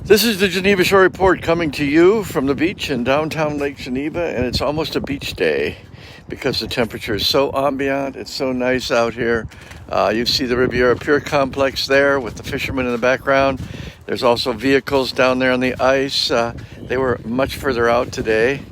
This is the Geneva Shore Report coming to you from the beach in downtown Lake Geneva, and it's almost a beach day because the temperature is so ambient. It's so nice out here. You see the Riviera Pier complex there with the fishermen in the background. There's also vehicles down there on the ice. They were much further out today.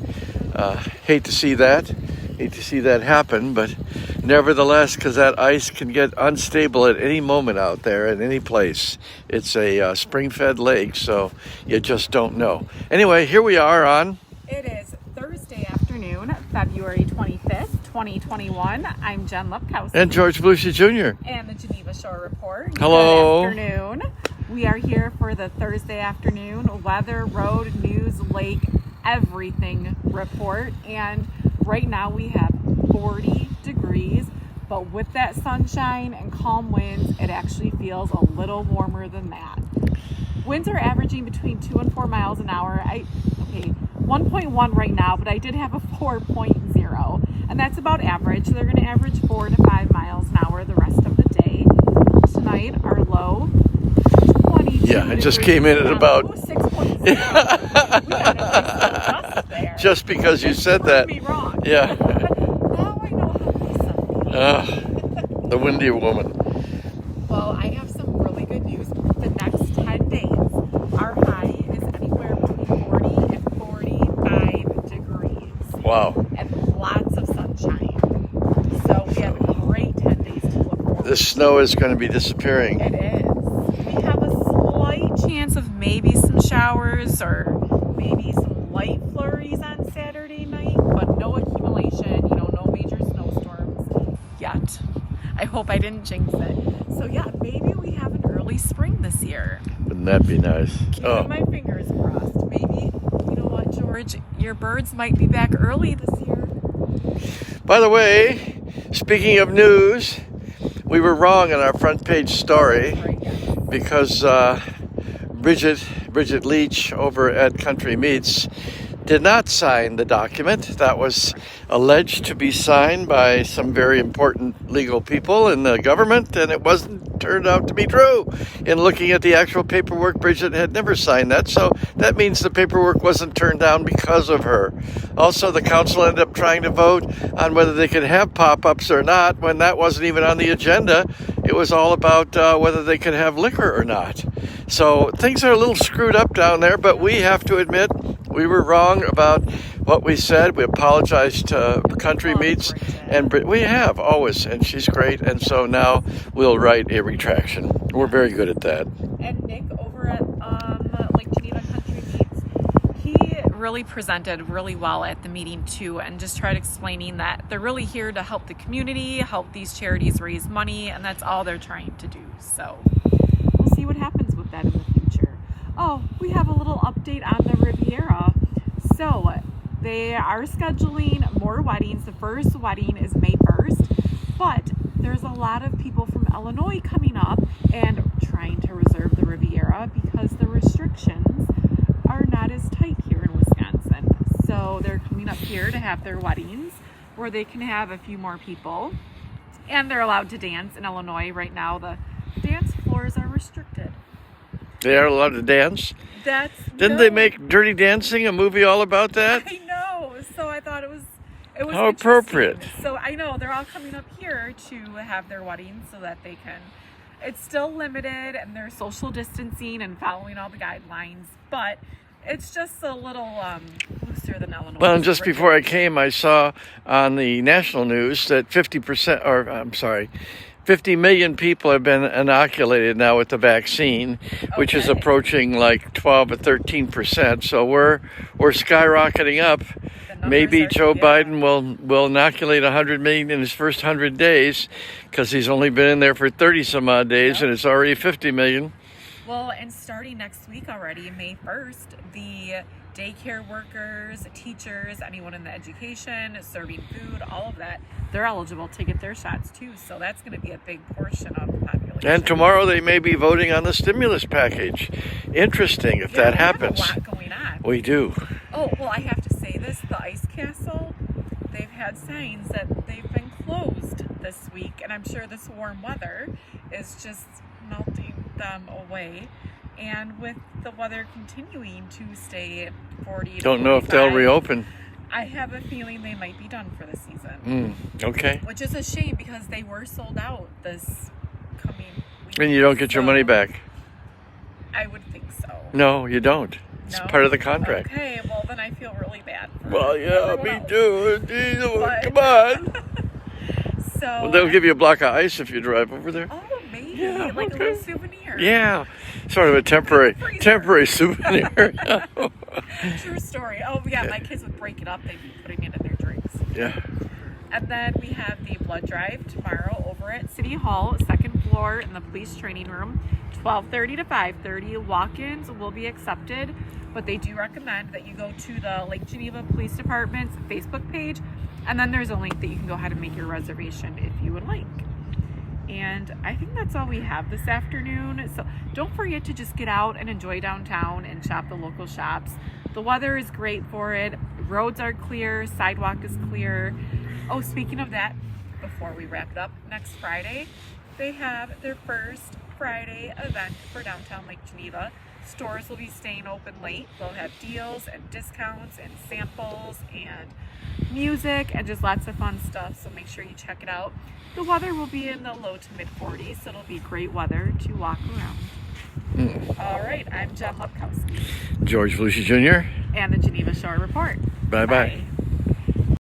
Hate to see that happen, but nevertheless, because that ice can get unstable at any moment out there at any place. It's a spring-fed lake, so you just don't know. Anyway, here we are on... It is Thursday afternoon, February 25th, 2021. I'm Jen Lepkowski. And George Belushi Jr. And the Geneva Shore Report. Hello. Good afternoon. We are here for the Thursday afternoon weather, road, news, lake, everything report. And right now we have 40 degrees, but with that sunshine and calm winds, it actually feels a little warmer than that. Winds are averaging between 2 and 4 miles an hour. 1.1 right now, but I did have a 4.0, and that's about average. So they're going to average 4 to 5 miles an hour the rest of the day. Tonight, our low, 22 Yeah, it just came in at about 6.0. We got a nice little there. Just because you said that. Me wrong. Yeah. Now I know how to be something. The windy woman. Well, I have some really good news. The next 10 days, our high is anywhere between 40 and 45 degrees. Wow. And lots of sunshine. So we have a great 10 days to look forward to. The snow is going to be disappearing. It is. We have a slight chance of maybe some showers or maybe some light flurries on Saturday night, but no accumulation, no major snowstorms yet. I hope I didn't jinx it. So yeah, maybe we have an early spring this year. Wouldn't that be nice? Keeping my fingers crossed. Maybe, you know what, George, your birds might be back early this year. By the way, speaking of news, we were wrong in our front page story because Bridget Leach over at Country Meats did not sign the document that was alleged to be signed by some very important legal people in the government, and it wasn't turned out to be true. In looking at the actual paperwork, Bridget had never signed that, so that means the paperwork wasn't turned down because of her. Also, the council ended up trying to vote on whether they could have pop-ups or not when that wasn't even on the agenda. It was all about whether they could have liquor or not. So things are a little screwed up down there, but we have to admit we were wrong about what we said. We apologized to Country Meats, and we have always, and she's great. And so now we'll write a retraction. We're very good at that. And Nick over at Lake Geneva Country Meats, he really presented really well at the meeting too, and just tried explaining that they're really here to help the community, help these charities raise money, and that's all they're trying to do. So we'll see what happens with that in the future. Oh, we have a little update on the Riviera. So they are scheduling more weddings. The first wedding is May 1st, but there's a lot of people from Illinois coming up and trying to reserve the Riviera because the restrictions are not as tight here in Wisconsin. So they're coming up here to have their weddings where they can have a few more people, and they're allowed to dance in Illinois. Right now, the dance floors are restricted. They are allowed to dance? Didn't they make Dirty Dancing a movie all about that? I know. So I thought it was how appropriate. So I know they're all coming up here to have their weddings so that they can. It's still limited and they're social distancing and following all the guidelines, but it's just a little looser than Illinois. Well, and just before I came, I saw on the national news that 50 million people have been inoculated now with the vaccine, which is approaching like 12 or 13%. So we're skyrocketing up. Maybe Joe Biden will inoculate 100 million in his first 100 days because he's only been in there for 30 some odd days, and it's already 50 million. Well, and starting next week already, May 1st, the daycare workers, teachers, anyone in the education, serving food, all of that, they're eligible to get their shots too. So that's going to be a big portion of the population. And tomorrow they may be voting on the stimulus package. Interesting if that happens. We have a lot going on. We do. Oh, well, I have to say this, the Ice Castle, they've had signs that they've been closed this week, and I'm sure this warm weather is just melting them away. And with the weather continuing to stay 40 to Don't know if they'll 45, reopen. I have a feeling they might be done for the season. Okay. Which is a shame because they were sold out this coming week. And you don't get your money back. I would think so. No, you don't. It's No? part of the contract. Okay, well then I feel really bad. For Well, yeah, everyone me else. too. Jesus, But- come on. So Well, they'll give you a block of ice if you drive over there. Oh, maybe Yeah, like a okay. little souvenir. Yeah, sort of a temporary souvenir. True story. Oh yeah, my kids would break it up. They'd be putting it in their drinks. Yeah. And then we have the blood drive tomorrow over at City Hall, second floor in the police training room, 12:30 to 5:30. Walk-ins will be accepted, but they do recommend that you go to the Lake Geneva Police Department's Facebook page, and then there's a link that you can go ahead and make your reservation if you would like. And I think that's all we have this afternoon. So don't forget to just get out and enjoy downtown and shop the local shops. The weather is great for it. Roads are clear, sidewalk is clear. Oh, speaking of that, before we wrap it up, next Friday, they have their first Friday event for downtown Lake Geneva. Stores will be staying open late. They'll have deals and discounts and samples and music and just lots of fun stuff. So make sure you check it out. The weather will be in the low to mid 40s, so it'll be great weather to walk around. All right, I'm Jen Lepkowski George Volusia Jr. and the Geneva Shore Report. Bye-bye. Bye.